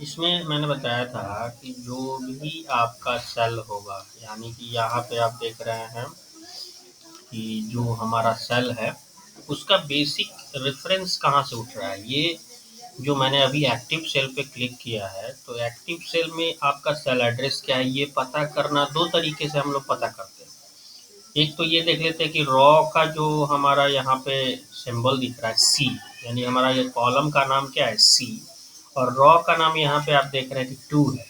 इसमें मैंने बताया था कि जो भी आपका सेल होगा, यानी कि यहाँ पे आप देख रहे हैं कि जो हमारा सेल है, उसका बेसिक रेफ़रेंस कहाँ से उठ रहा है। ये जो मैंने अभी एक्टिव सेल पे क्लिक किया है, तो एक्टिव सेल में आपका सेल एड्रेस क्या है, ये पता करना 2 तरीके से हम लोग पता करते हैं। एक तो ये देख लेते हैं कि रॉ का जो हमारा यहाँ पे सिंबल दिख रहा है सी, यानी हमारा ये कॉलम का नाम क्या है सी, और रॉ का नाम यहाँ पे आप देख रहे हैं कि 2 है।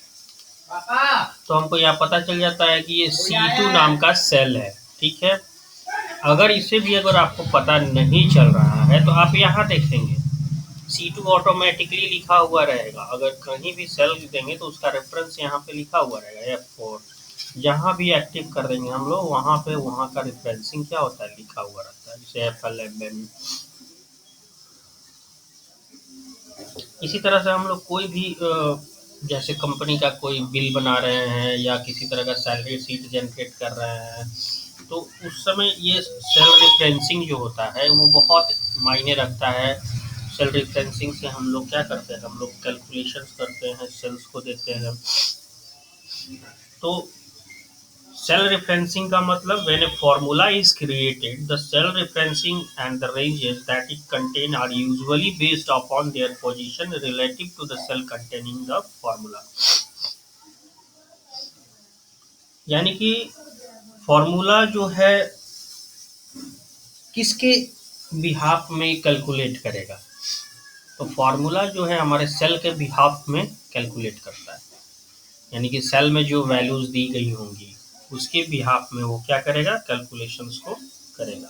तो हमको यहाँ पता चल जाता है कि ये C2 नाम का सेल है, ठीक है। अगर इसे भी अगर आपको पता नहीं चल रहा है तो आप यहाँ देखेंगे C2 ऑटोमेटिकली लिखा हुआ रहेगा। अगर कहीं भी सेल देंगे तो उसका रेफरेंस यहाँ पे लिखा हुआ रहेगा F4। जहाँ भी एक्टिव कर देंगे हम लोग, वहाँ पे वहाँ का रेफरेंसिंग क्या होता है, लिखा हुआ रहता है, जैसे FLMN। इसी तरह से हम लोग कोई भी जैसे कंपनी का कोई बिल बना रहे हैं या किसी तरह का सैलरी शीट जनरेट कर रहे हैं, तो उस समय ये सेल रेफरेंसिंग जो होता है वो बहुत मायने रखता है। सेल रेफरेंसिंग से हम लोग क्या करते हैं, हम लोग कैलकुलेशंस करते हैं, सेल्स को देते हैं। तो सेल referencing का मतलब when a formula is created, the cell referencing and the ranges that it contain are usually based upon their position relative to the cell containing the formula। यानी कि फॉर्मूला जो है किसके बिहाफ में calculate करेगा, तो फॉर्मूला जो है हमारे सेल के बिहाफ में कैलकुलेट करता है। यानी कि सेल में जो वैल्यूज दी गई होंगी उसके बिहाफ में वो क्या करेगा, कैलकुलेशंस को करेगा।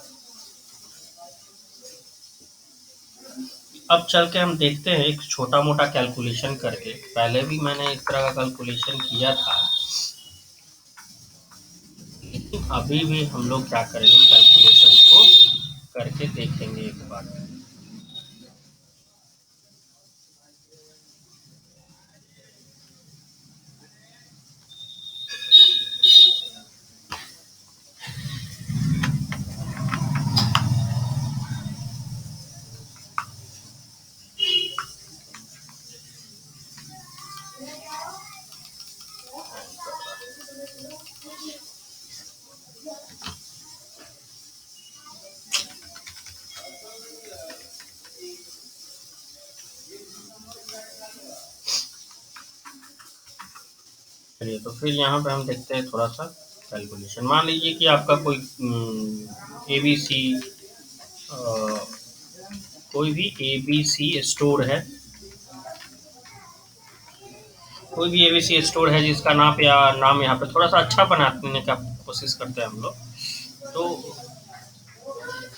अब चल के हम देखते हैं एक छोटा मोटा कैलकुलेशन करके। पहले भी मैंने इस तरह का कैलकुलेशन किया था, लेकिन अभी भी हम लोग क्या करेंगे, कैलकुलेशन को करके देखेंगे एक बार। चलिए, तो फिर यहाँ पे हम देखते हैं थोड़ा सा कैलकुलेशन। मान लीजिए कि आपका कोई ABC कोई भी ABC स्टोर है, कोई भी ABC स्टोर है जिसका नाम यहाँ पे थोड़ा सा अच्छा बनाने का कोशिश करते हैं हम लोग। तो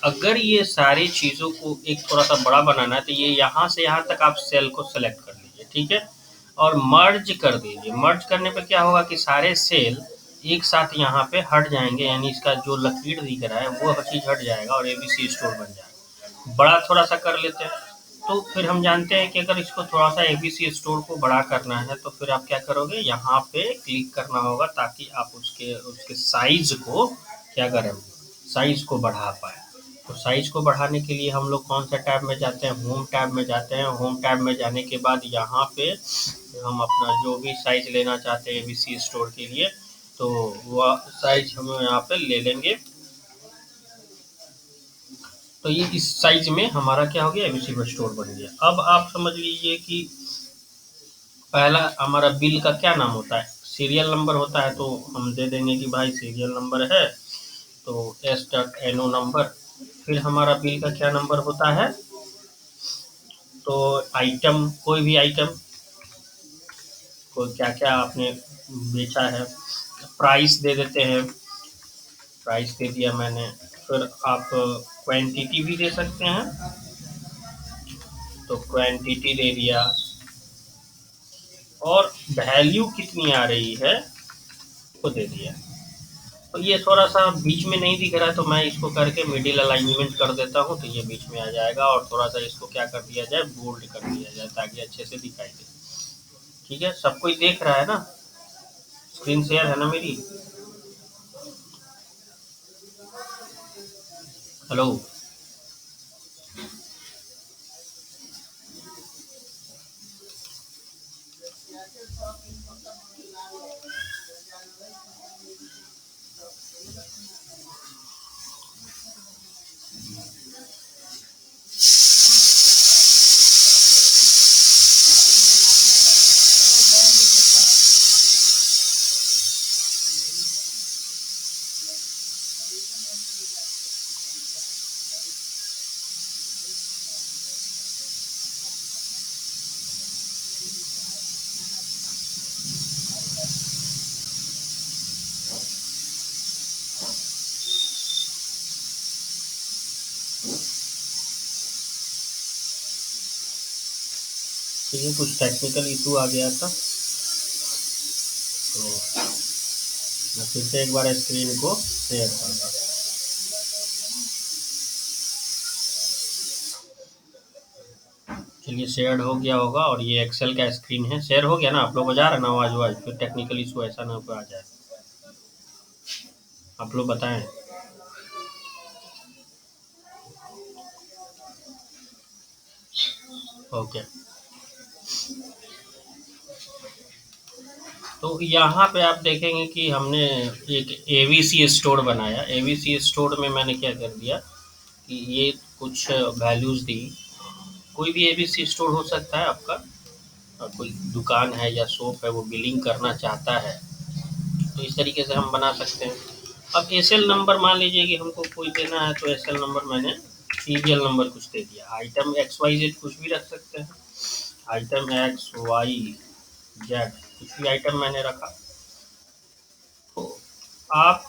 अगर ये सारी चीज़ों को एक थोड़ा सा बड़ा बनाना है तो ये यहाँ से यहाँ तक आप सेल को सेलेक्ट कर लीजिए, ठीक है, और मर्ज कर दीजिए। मर्ज करने पे क्या होगा कि सारे सेल एक साथ यहाँ पे हट जाएंगे, यानी इसका जो लकीर दिख रहा है वो हर चीज़ हट जाएगा और ABC स्टोर बन जाएगा। बड़ा थोड़ा सा कर लेते हैं, तो फिर हम जानते हैं कि अगर इसको थोड़ा सा ABC स्टोर को बड़ा करना है तो फिर आप क्या करोगे, यहाँ पे क्लिक करना होगा ताकि आप उसके उसके साइज को क्या करें, साइज को बढ़ा पाए। तो साइज को बढ़ाने के लिए हम लोग कौन सा टैब में जाते हैं, होम टैब में जाते हैं। होम टैब में जाने के बाद यहाँ पे हम अपना जो भी साइज लेना चाहते हैं ABC स्टोर के लिए, तो वह साइज हम यहाँ पे ले लेंगे। तो ये इस साइज में हमारा क्या हो गया, ABC स्टोर बन गया। अब आप समझ लीजिए कि पहला हमारा बिल का क्या नाम होता है, सीरियल नंबर होता है, तो हम दे देंगे कि भाई सीरियल नंबर है, तो S.NO नंबर। फिर हमारा बिल का क्या नंबर होता है, तो आइटम, कोई भी आइटम, कोई क्या क्या आपने बेचा है, प्राइस दे देते हैं, प्राइस दे दिया मैंने। फिर आप क्वांटिटी भी दे सकते हैं, तो क्वांटिटी दे दिया, और वैल्यू कितनी आ रही है वो दे दिया। तो ये थोड़ा सा बीच में नहीं दिख रहा है, तो मैं इसको करके मिडिल अलाइनमेंट कर देता हूँ, तो ये बीच में आ जाएगा। और थोड़ा सा इसको क्या कर दिया जाए, बोल्ड कर दिया जाए ताकि अच्छे से दिखाई दे। ठीक है, सब कोई देख रहा है ना, स्क्रीन शेयर है ना मेरी। हेलो। तो ये कुछ टेक्निकल इशू आ गया था, तो मैं फिर से एक बार स्क्रीन को शेयर करूँगा। चलिए शेयर हो गया होगा, और ये एक्सेल का स्क्रीन है। शेयर हो गया ना? आप लोग को जा रहा है ना आवाज वाज? फिर टेक्निकल इशू ऐसा ना आ जाए, आप लोग बताएं। ओके, तो यहाँ पे आप देखेंगे कि हमने एक एवीसी स्टोर बनाया। एवीसी स्टोर में मैंने क्या कर दिया कि ये कुछ वैल्यूज दी। कोई भी एवीसी स्टोर हो सकता है आपका, कोई दुकान है या शॉप है वो बिलिंग करना चाहता है, तो इस तरीके से हम बना सकते हैं। अब एसएल नंबर मान लीजिए कि हमको कोई देना है, तो एसएल नंबर मैंने सीरियल नंबर कुछ दे दिया। आइटम एक्स वाई जेड कुछ भी रख सकते हैं, आइटम एक्स वाई जेड कुछ भी आइटम मैंने रखा। तो आप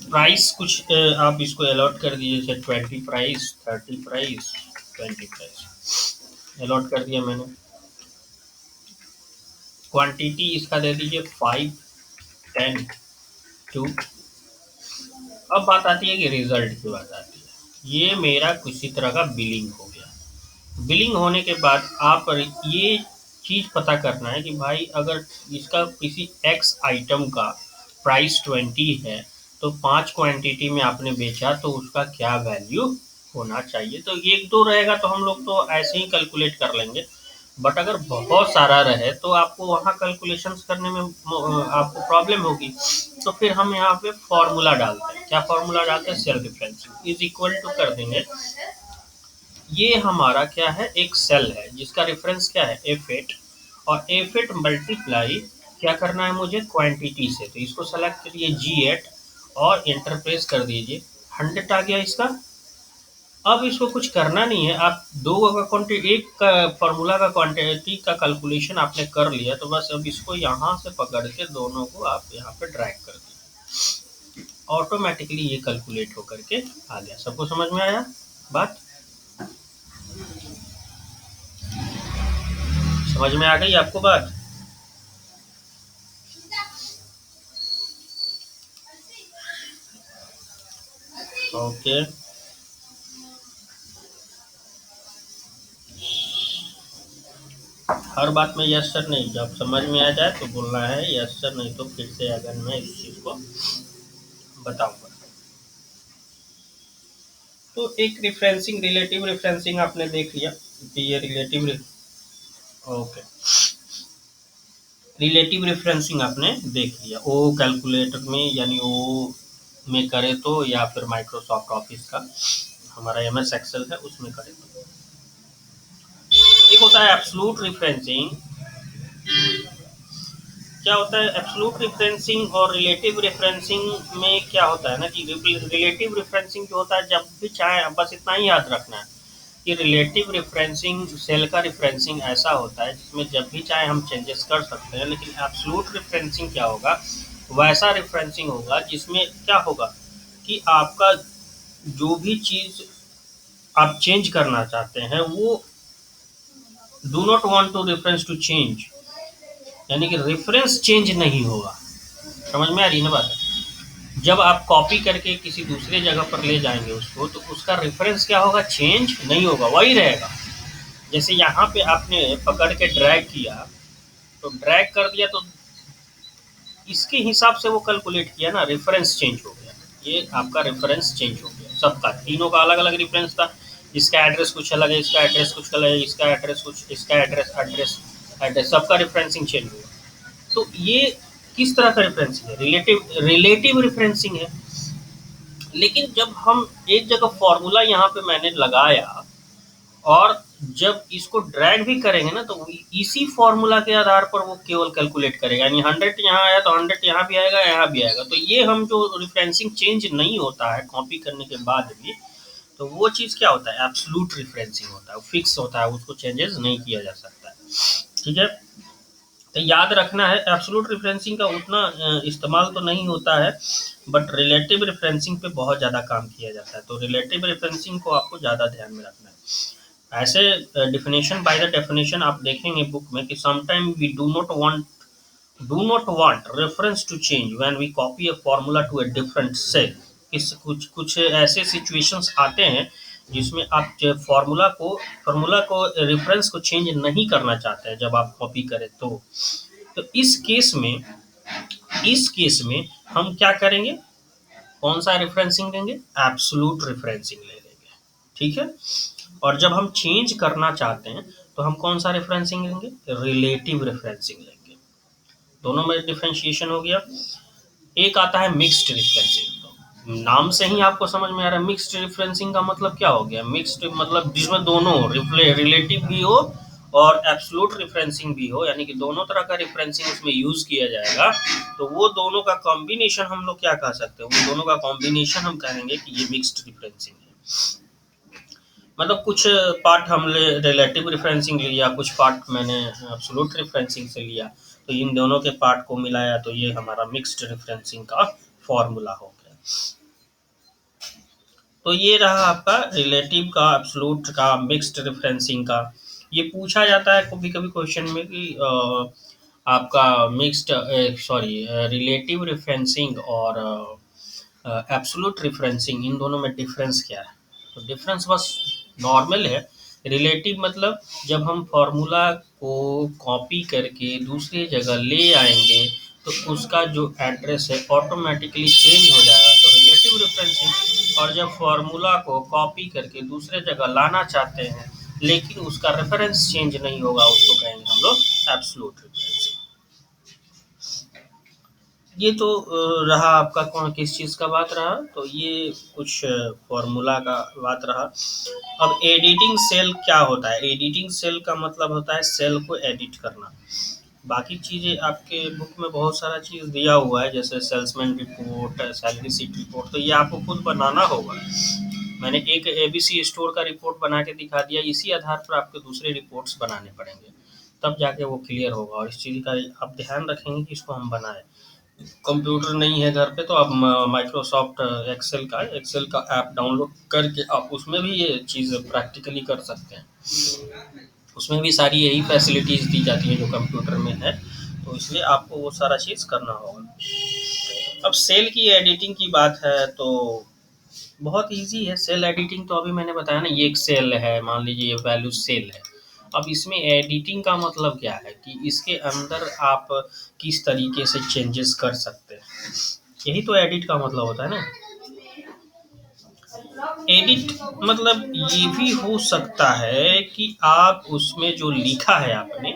प्राइस कुछ आप इसको अलॉट कर दीजिए, जैसे 20 प्राइस, 30 प्राइस, 20 प्राइस अलॉट कर दिया मैंने। क्वांटिटी इसका दे दीजिए 5, 10, 2। अब बात आती है कि रिजल्ट की बात आती है। ये मेरा किसी तरह का बिलिंग हो गया। बिलिंग होने के बाद आप ये चीज़ पता करना है कि भाई अगर इसका किसी एक्स आइटम का प्राइस 20 है, तो 5 क्वांटिटी में आपने बेचा तो उसका क्या वैल्यू होना चाहिए। तो 1-2 रहेगा तो हम लोग तो ऐसे ही कैलकुलेट कर लेंगे, बट अगर बहुत सारा रहे तो आपको वहाँ कैलकुलेशंस करने में आपको प्रॉब्लम होगी। तो फिर हम यहाँ पे फॉर्मूला डालते हैं। क्या फॉर्मूला डालते हैं? Cell differential is equal to कर देंगे, ये हमारा क्या है, एक सेल है जिसका रेफरेंस क्या है, F8, और F8 मल्टीप्लाई क्या करना है मुझे, क्वांटिटी से। तो इसको सेलेक्ट करिए G8 और इंटर प्रेस कर दीजिए, 100 आ गया इसका। अब इसको कुछ करना नहीं है, आप दो का क्वांटिटी, एक का फॉर्मूला का क्वांटिटी का कैलकुलेशन आपने कर लिया, तो बस अब इसको यहाँ से पकड़ के दोनों को आप यहाँ पे ड्रैग कर दीजिए, ऑटोमेटिकली ये कैलकुलेट होकर के आ गया। सबको समझ में आया बात? समझ में आ गई आपको बात? ओके, हर बात में यस सर नहीं, जब समझ में आ जाए तो बोलना है यस सर, नहीं तो फिर से अगर मैं इस चीज़ को बताऊंगा। तो एक रिफरेंसिंग, रिलेटिव रिफरेंसिंग आपने देख लिया कि ये रिलेटिव, ओके, रिलेटिव रेफरेंसिंग आपने देख लिया। ओ कैलकुलेटर में, यानी ओ में करे तो, या फिर माइक्रोसॉफ्ट ऑफिस का हमारा एमएस एक्सेल है उसमें करे तो। एक होता है एब्सोल्यूट रेफरेंसिंग। क्या होता है एब्सोल्यूट रेफरेंसिंग और रिलेटिव रेफरेंसिंग में? क्या होता है ना कि रिलेटिव रेफरेंसिंग जो होता है, जब भी चाहे, बस इतना ही याद रखना है कि रिलेटिव रेफरेंसिंग सेल का रेफरेंसिंग ऐसा होता है जिसमें जब भी चाहे हम चेंजेस कर सकते हैं। लेकिन एब्सोल्यूट रेफरेंसिंग क्या होगा, वैसा रेफरेंसिंग होगा जिसमें क्या होगा कि आपका जो भी चीज़ आप चेंज करना चाहते हैं वो do not want to reference to change, यानी कि रेफरेंस चेंज नहीं होगा। समझ में आ रही है ना बात? जब आप कॉपी करके किसी दूसरे जगह पर ले जाएंगे उसको, तो उसका रेफरेंस क्या होगा, चेंज नहीं होगा, वही रहेगा। जैसे यहाँ पे आपने पकड़ के ड्रैग किया, तो ड्रैग कर दिया तो इसके हिसाब से वो कैलकुलेट किया ना, रेफरेंस चेंज हो गया। ये आपका रेफरेंस चेंज हो गया, सबका, तीनों का अलग अलग रेफरेंस था। इसका एड्रेस कुछ अलग है, इसका एड्रेस कुछ अलग है, इसका एड्रेस कुछ, इसका एड्रेस एड्रेस, सबका रेफरेंसिंग चेंज हुआ। तो ये किस तरह का रेफरेंसिंग है? रिलेटिव रेफरेंसिंग है। लेकिन जब हम एक जगह फॉर्मूला यहाँ पे मैंने लगाया और जब इसको ड्रैग भी करेंगे ना तो इसी फॉर्मूला के आधार पर वो केवल कैलकुलेट करेगा, यानी 100 यहाँ आया तो 100 यहाँ भी आएगा, यहाँ भी आएगा। तो ये हम जो रिफरेंसिंग चेंज नहीं होता है कॉपी करने के बाद भी, तो वो चीज़ क्या होता है? एब्सोल्यूट रिफरेंसिंग होता है, फिक्स होता है, उसको चेंजेस नहीं किया जा सकता है। ठीक है, तो याद रखना है एब्सोल्यूट रेफरेंसिंग का उतना इस्तेमाल तो नहीं होता है, बट रिलेटिव रेफरेंसिंग पे बहुत ज़्यादा काम किया जाता है। तो रिलेटिव रेफरेंसिंग को आपको ज़्यादा ध्यान में रखना है। ऐसे डिफिनेशन बाय द डेफिनेशन आप देखेंगे बुक में कि sometime we do not want reference to change when we copy a formula to a different cell. इस कुछ कुछ ऐसे सिचुएशंस आते हैं जिसमें आप जो फॉर्मूला को रेफरेंस को चेंज नहीं करना चाहते हैं जब आप कॉपी करें तो इस केस में हम क्या करेंगे? कौन सा रेफरेंसिंग लेंगे? एब्सोल्यूट रेफरेंसिंग ले लेंगे। ठीक है, और जब हम चेंज करना चाहते हैं तो हम कौन सा रेफरेंसिंग लेंगे? रिलेटिव रेफरेंसिंग लेंगे। दोनों में डिफरेंशिएशन हो गया। एक आता है मिक्स्ड रेफरेंसिंग। तो नाम से ही आपको समझ में आ रहा है मिक्स्ड रेफरेंसिंग का मतलब क्या हो गया? मिक्स्ड मतलब जिसमें दोनों रिलेटिव भी हो और एब्सोल्यूट रेफरेंसिंग भी हो, यानी कि दोनों तरह का रेफरेंसिंग उसमें यूज किया जाएगा। तो वो दोनों का कॉम्बिनेशन हम लोग क्या कह सकते हैं? वो दोनों का कॉम्बिनेशन हम कहेंगे कि ये मिक्स्ड रेफरेंसिंग है। मतलब कुछ पार्ट हमने रिलेटिव रेफरेंसिंग लिया, कुछ पार्ट मैंने एब्सोल्यूट रेफरेंसिंग से लिया, तो इन दोनों के पार्ट को मिलाया तो ये हमारा मिक्स्ड रेफरेंसिंग का फॉर्मूला हो गया। तो ये रहा आपका रिलेटिव का, एब्सोल्यूट का, मिक्स्ड रेफरेंसिंग का। ये पूछा जाता है कभी कभी क्वेश्चन में कि आपका मिक्स्ड सॉरी रिलेटिव रेफरेंसिंग और एब्सोल्यूट रेफरेंसिंग, इन दोनों में डिफरेंस क्या है? तो डिफरेंस बस नॉर्मल है। रिलेटिव मतलब जब हम फॉर्मूला को कॉपी करके दूसरी जगह ले आएंगे तो उसका जो एड्रेस है ऑटोमेटिकली चेंज हो जाएगा, तो रिलेटिव रेफरेंसिंग। और जब फॉर्मूला को कॉपी करके दूसरे जगह लाना चाहते हैं लेकिन उसका रेफरेंस चेंज नहीं होगा, उसको कहेंगे हम लोग एब्सोल्यूट रेफरेंसिंग। ये तो रहा आपका कौन किस चीज़ का बात रहा, तो ये कुछ फॉर्मूला का बात रहा। अब एडिटिंग सेल क्या होता है? एडिटिंग सेल का मतलब होता है सेल को एडिट करना। बाकी चीज़ें आपके बुक में बहुत सारा चीज़ दिया हुआ है, जैसे salesman report, salary sheet report, तो ये आपको खुद बनाना होगा। मैंने एक एबीसी स्टोर का रिपोर्ट बना के दिखा दिया, इसी आधार पर आपके दूसरे रिपोर्ट्स बनाने पड़ेंगे, तब जाके वो क्लियर होगा। और इस चीज़ का आप ध्यान रखेंगे कि इसको हम बनाएं। कंप्यूटर नहीं है घर पे तो आप माइक्रोसॉफ्ट एक्सेल का ऐप डाउनलोड करके आप उसमें भी ये चीज़ प्रैक्टिकली कर सकते हैं। उसमें भी सारी यही फैसिलिटीज़ दी जाती है जो कंप्यूटर में है, तो इसलिए आपको वो सारा चीज़ करना होगा। अब सेल की एडिटिंग की बात है तो बहुत इजी है। सेल एडिटिंग तो अभी मैंने बताया ना, ये एक सेल है, मान लीजिए ये वैल्यू सेल है। अब इसमें एडिटिंग का मतलब क्या है कि इसके अंदर आप किस तरीके से चेंजेस कर सकते हैं, यही तो एडिट का मतलब होता है ना। एडिट मतलब ये भी हो सकता है कि आप उसमें जो लिखा है आपने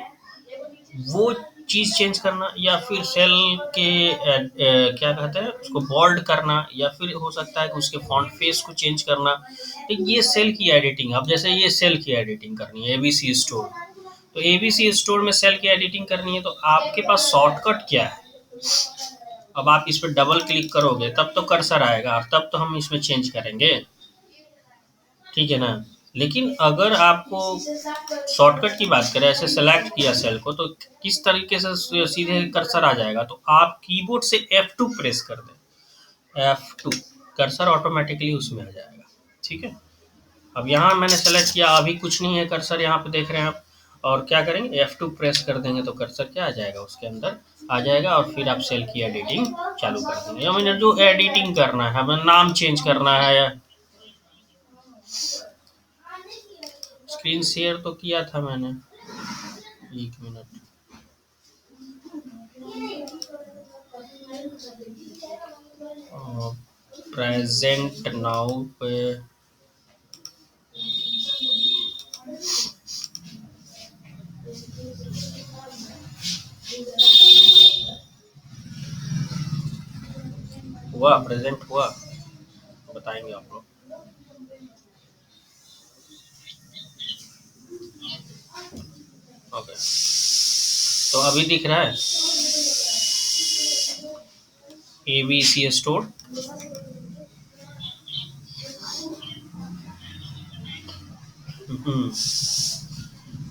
वो चीज़ चेंज करना, या फिर सेल के क्या कहते हैं उसको बोल्ड करना, या फिर हो सकता है कि उसके फॉन्ट फेस को चेंज करना। तो ये सेल की एडिटिंग। अब जैसे ये सेल की एडिटिंग करनी है एबीसी स्टोर, तो एबीसी स्टोर में सेल की एडिटिंग करनी है तो आपके पास शॉर्टकट क्या है? अब आप इस पर डबल क्लिक करोगे तब तो कर्सर आएगा और तब तो हम इसमें चेंज करेंगे, ठीक है ना। लेकिन अगर आपको शॉर्टकट की बात करें, ऐसे सेलेक्ट किया सेल को तो किस तरीके से सीधे कर्सर आ जाएगा? तो आप कीबोर्ड से F2 प्रेस कर दें, F2, कर्सर ऑटोमेटिकली उसमें आ जाएगा। ठीक है, अब यहाँ मैंने सेलेक्ट किया, अभी कुछ नहीं है कर्सर, यहाँ पे देख रहे हैं आप। और क्या करेंगे? F2 प्रेस कर देंगे तो कर्सर क्या आ जाएगा? उसके अंदर आ जाएगा और फिर आप सेल की एडिटिंग चालू कर देंगे। या मैंने जो एडिटिंग करना है, हमें नाम चेंज करना है, या स्क्रीन शेयर तो किया था मैंने, एक मिनट। प्रेजेंट नाउ पे हुआ, प्रेजेंट हुआ, बताएंगे आप लोग। ओके, तो अभी दिख रहा है ABC स्टोर।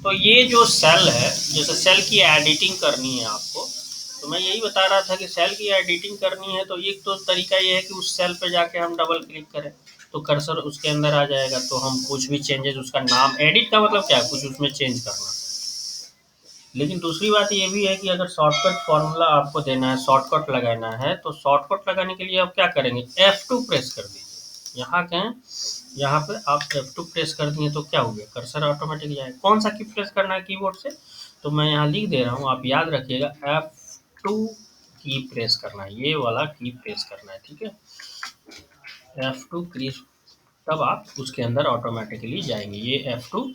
तो ये जो सेल है, जैसे सेल की एडिटिंग करनी है आपको, तो मैं यही बता रहा था कि सेल की एडिटिंग करनी है तो एक तो तरीका ये है कि उस सेल पे जाके हम डबल क्लिक करें तो कर्सर उसके अंदर आ जाएगा, तो हम कुछ भी चेंजेस, उसका नाम, एडिट का मतलब क्या है, कुछ उसमें चेंज करना। लेकिन दूसरी बात ये भी है कि अगर शॉर्टकट फॉर्मूला आपको देना है, शॉर्टकट लगाना है, तो शॉर्टकट लगाने के लिए आप क्या करेंगे, F2 प्रेस कर दीजिए। यहाँ कहें, यहाँ पे आप F2 प्रेस कर दिए तो क्या हो गया, कर्सर ऑटोमेटिक जाएगा। कौन सा की प्रेस करना है कीबोर्ड से, तो मैं यहाँ लिख दे रहा हूँ, आप याद रखिएगा, F2 की प्रेस करना है, ये वाला की प्रेस करना है, ठीक है। F2 प्रेस, तब आप उसके अंदर ऑटोमेटिकली जाएंगे। ये F2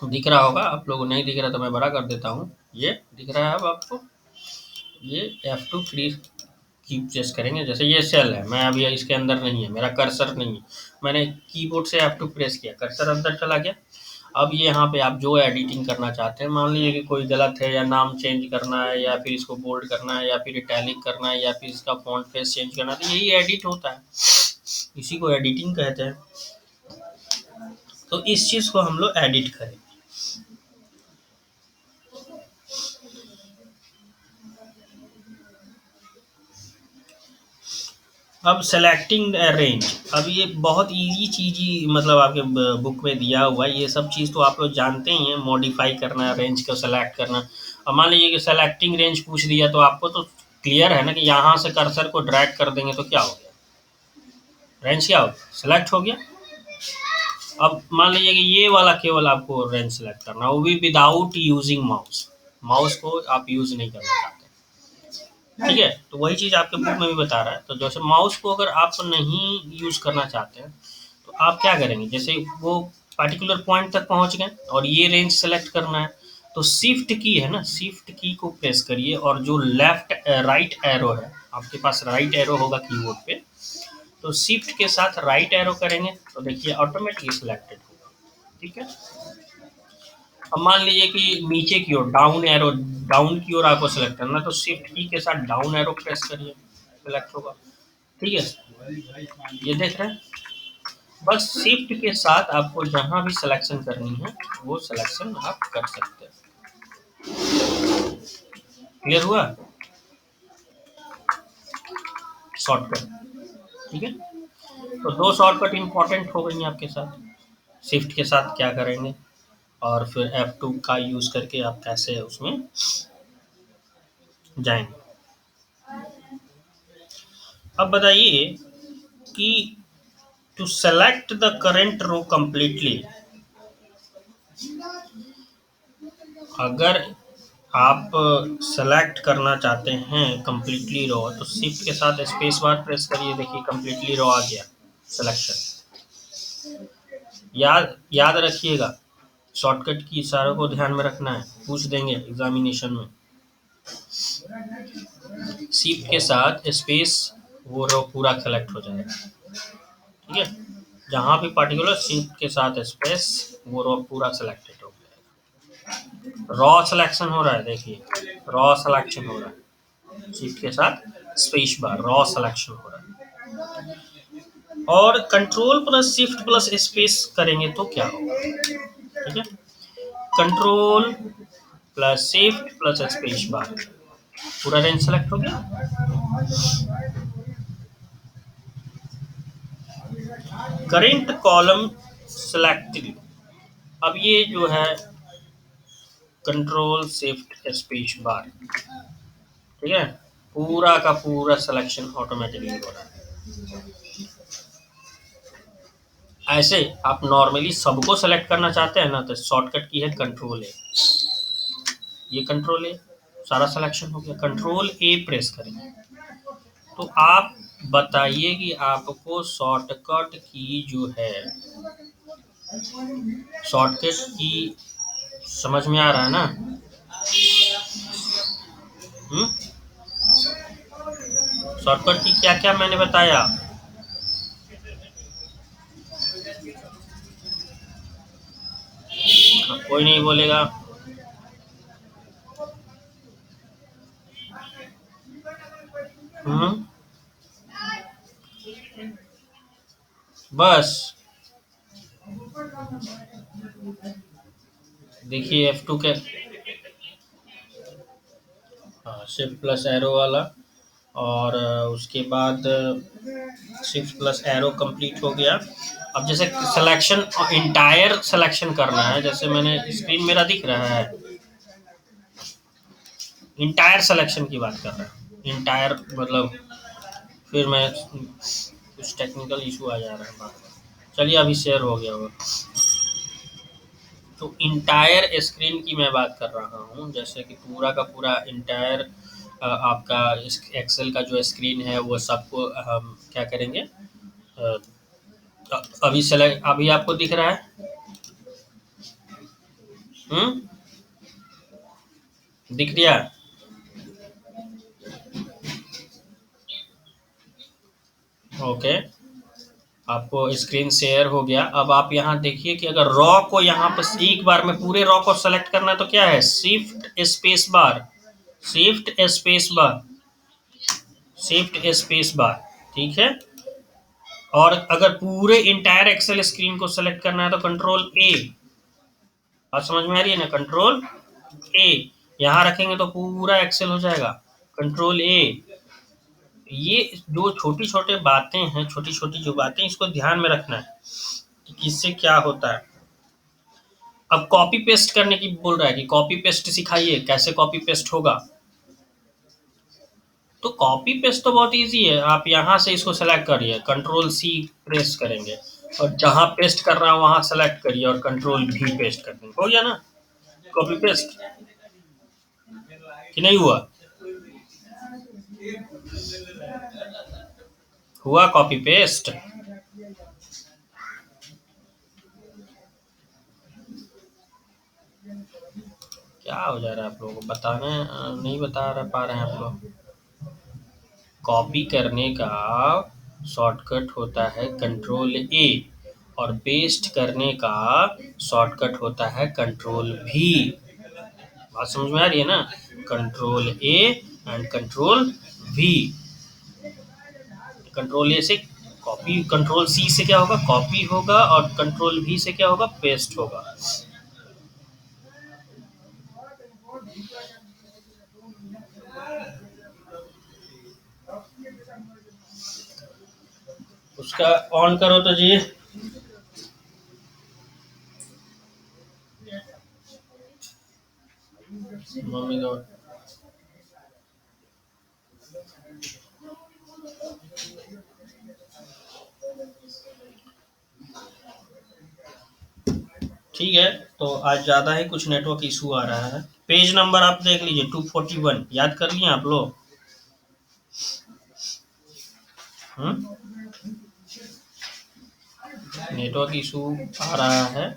दिख रहा होगा, आप लोगों को नहीं दिख रहा तो मैं बड़ा कर देता हूँ, ये दिख रहा है अब आपको। ये F2 की प्रेस करेंगे, जैसे ये सेल है, मैं अभी इसके अंदर नहीं है, मेरा कर्सर नहीं है, मैंने कीबोर्ड से F2 प्रेस किया, कर्सर अंदर चला गया। अब ये यहाँ पे आप जो एडिटिंग करना चाहते हैं, मान लीजिए कि कोई गलत है, या नाम चेंज करना है, या फिर इसको बोल्ड करना है, या फिर इटैलिक करना है, या फिर इसका फॉन्ट फेस चेंज करना है, तो यही एडिट होता है, इसी को एडिटिंग कहते हैं। तो इस चीज़ को हम लोग एडिट करें। अब सेलेक्टिंग रेंज, अब ये बहुत इजी चीज़ ही, मतलब आपके बुक में दिया हुआ है, ये सब चीज़ तो आप लोग जानते ही हैं, मॉडिफाई करना, रेंज को सेलेक्ट करना। अब मान लीजिए कि सेलेक्टिंग रेंज पूछ दिया, तो आपको तो क्लियर है ना कि यहाँ से कर्सर को ड्रैग कर देंगे तो क्या हो गया, रेंज क्या हो गया, सेलेक्ट हो गया। अब मान लीजिए कि ये वाला केवल आपको रेंज सेलेक्ट करना, वो भी विदाउट यूजिंग माउस, माउस को आप यूज नहीं करना चाहते, ठीक है। तो वही चीज़ आपके बुक में भी बता रहा है। तो जैसे माउस को अगर आप नहीं यूज करना चाहते हैं तो आप क्या करेंगे, जैसे वो पर्टिकुलर पॉइंट तक पहुंच गए और ये रेंज सेलेक्ट करना है, तो शिफ्ट की है ना, शिफ्ट की को प्रेस करिए, और जो लेफ्ट राइट एरो है, आपके पास राइट एरो होगा कीबोर्ड पे, तो शिफ्ट के साथ राइट एरो करेंगे तो देखिए ऑटोमेटिकली सिलेक्टेड होगा, ठीक है। अब मान लीजिए कि नीचे की ओर डाउन एरो, डाउन की ओर आपको सेलेक्ट करना है, तो शिफ्ट की के साथ डाउन एरो प्रेस करिए, सेलेक्ट होगा, ठीक है। ये देख रहे हैं, बस शिफ्ट के साथ आपको जहां भी सिलेक्शन करनी है वो सिलेक्शन आप कर सकते हैं। क्लियर हुआ, शॉर्टकट, ठीक है। तो दो शॉर्टकट इंपॉर्टेंट हो गई आपके साथ, शिफ्ट के साथ क्या करेंगे, और फिर F2 का यूज करके आप कैसे उसमें जाएंगे। अब बताइए कि to select the current row completely, अगर आप सेलेक्ट करना चाहते हैं कंप्लीटली रो, तो शिफ्ट के साथ स्पेस बार प्रेस करिए, देखिए कंप्लीटली रो आ गया सिलेक्शन। याद याद रखिएगा, शॉर्टकट की इशारों को ध्यान में रखना है, पूछ देंगे एग्जामिनेशन में। शिफ्ट के साथ स्पेस, वो रो पूरा सेलेक्ट हो जाएगा, ठीक है। जहां भी पर्टिकुलर शिफ्ट के साथ स्पेस, वो रो पूरा सेलेक्टेड हो जाएगा। रॉ सिलेक्शन हो रहा है, देखिए रॉ सिलेक्शन हो रहा है, शिफ्ट के साथ स्पेस बार, रॉ सिलेक्शन हो रहा है। और control plus shift plus space करेंगे तो क्या होगा, ठीक है। Control plus shift plus space bar, पूरा रेंज सेलेक्ट हो गया। करेंट कॉलम सेलेक्टेड, अब ये जो है कंट्रोल शिफ्ट स्पेस बार, ठीक है, पूरा का पूरा सिलेक्शन ऑटोमेटिकली हो रहा है। ऐसे आप नॉर्मली सबको सेलेक्ट करना चाहते हैं ना, तो शॉर्टकट की है कंट्रोल ए, ये कंट्रोल ए, सारा सिलेक्शन हो गया, कंट्रोल ए प्रेस करेंगे। तो आप बताइए कि आपको शॉर्टकट की जो है, शॉर्टकट की समझ में आ रहा है ना, शॉर्टकट की क्या क्या मैंने बताया? कोई नहीं बोलेगा। हम्म, बस देखिए F2 के शिफ्ट प्लस एरो वाला, और उसके बाद शिफ्ट प्लस एरो कंप्लीट हो गया। अब जैसे सिलेक्शन, इंटायर सिलेक्शन करना है, जैसे मैंने स्क्रीन मेरा दिख रहा है, इंटायर सिलेक्शन की बात कर रहा है। इंटायर मतलब फिर मैं कुछ टेक्निकल इशू आ जा रहा है बार बार। चलिए अभी शेयर हो गया वो। तो इंटायर स्क्रीन की मैं बात कर रहा हूँ, जैसे कि पूरा का पूरा इंटायर आपका एक्सेल का जो स्क्रीन है वो सबको हम क्या करेंगे, अ, अभी सेलेक्ट, अभी आपको दिख रहा है? हम्म, दिख रहा? ओके, आपको स्क्रीन शेयर हो गया। अब आप यहाँ देखिए कि अगर रॉ को यहाँ पर एक बार में पूरे रॉ को सेलेक्ट करना है तो क्या है, shift space bar, shift space bar, shift space bar, ठीक है। और अगर पूरे इंटायर एक्सेल स्क्रीन को सेलेक्ट करना है तो कंट्रोल ए। बात समझ में आ रही है ना? कंट्रोल ए, यहाँ रखेंगे तो पूरा एक्सेल हो जाएगा। कंट्रोल ए। ये जो छोटी छोटी बातें हैं, छोटी छोटी जो बातें, इसको ध्यान में रखना है कि किससे क्या होता है। अब कॉपी पेस्ट करने की बोल रहा है कि कॉपी पेस्ट सिखाइए, कैसे कॉपी पेस्ट होगा। तो कॉपी पेस्ट तो बहुत इजी है, आप यहाँ से इसको सेलेक्ट करिए, कंट्रोल सी प्रेस करेंगे, और जहां पेस्ट कर रहा है वहां सेलेक्ट करिए और कंट्रोल भी पेस्ट कर देंगे, हो गया ना कॉपी पेस्ट? कि नहीं हुआ? हुआ कॉपी पेस्ट? क्या हो जा रहा है आप लोगों को बताने, नहीं बता रहा पा रहे हैं आप लोग? कॉपी करने का शॉर्टकट होता है कंट्रोल ए, और पेस्ट करने का शॉर्टकट होता है कंट्रोल भी। बात समझ में आ रही है ना? Control A and control we. Control ए से कॉपी, कंट्रोल सी से क्या होगा, कॉपी होगा, और कंट्रोल वी से क्या होगा, पेस्ट होगा। उसका ऑन करो तो जी। मम्मी का ठीक है। तो आज ज़्यादा ही कुछ नेटवर्क इशू आ रहा है। पेज नंबर आप देख लीजिए 241, याद कर लिए आप लोग? नेटवर्क इशू आ रहा है।